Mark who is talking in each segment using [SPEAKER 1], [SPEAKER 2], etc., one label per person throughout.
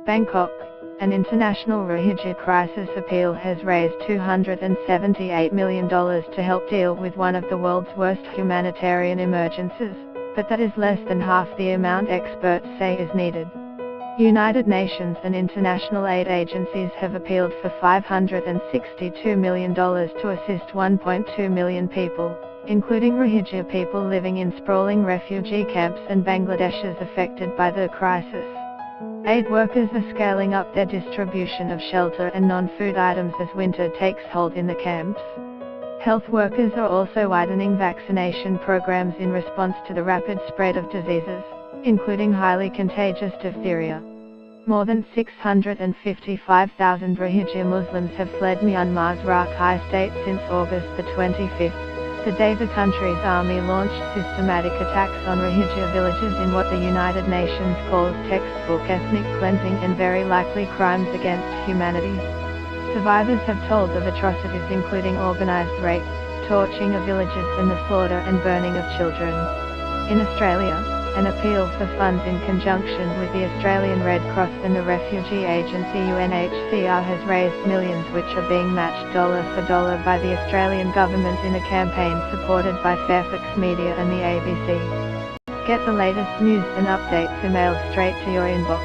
[SPEAKER 1] Bangkok, an international Rohingya crisis appeal has raised $278 million to help deal with one of the world's worst humanitarian emergencies, but that is less than half the amount experts say is needed. United Nations and international aid agencies have appealed for $562 million to assist 1.2 million people, including Rohingya people living in sprawling refugee camps and Bangladeshis affected by the crisis. Aid workers are scaling up their distribution of shelter and non-food items as winter takes hold in the camps. Health workers are also widening vaccination programs in response to the rapid spread of diseases, including highly contagious diphtheria. More than 655,000 Rohingya Muslims have fled Myanmar's Rakhine state since August the 25th, the day the country's army launched systematic attacks on Rohingya villages in what the United Nations calls textbook ethnic cleansing and very likely crimes against humanity. Survivors have told of atrocities including organized rape, torching of villages and the slaughter and burning of children. In Australia, an appeal for funds in conjunction with the Australian Red Cross and the refugee agency UNHCR has raised millions which are being matched dollar for dollar by the Australian government in a campaign supported by Fairfax Media and the ABC. Get the latest news and updates emailed straight to your inbox.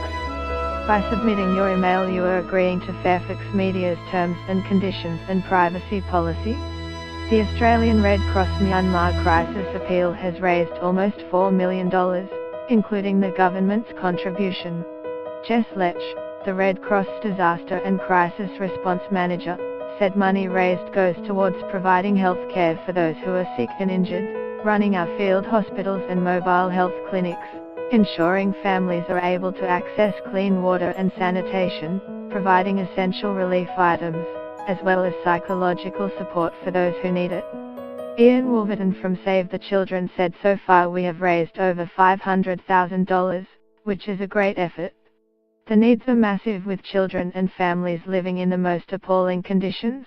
[SPEAKER 1] By submitting your email you are agreeing to Fairfax Media's terms and conditions and privacy policy. The Australian Red Cross Myanmar Crisis Appeal has raised almost $4 million, including the government's contribution. Jess Lech, the Red Cross Disaster and Crisis Response Manager, said money raised goes towards providing health care for those who are sick and injured, running our field hospitals and mobile health clinics, ensuring families are able to access clean water and sanitation, providing essential relief items, as well as psychological support for those who need it. Ian Wolverton from Save the Children said so far we have raised over $500,000, which is a great effort. The needs are massive with children and families living in the most appalling conditions,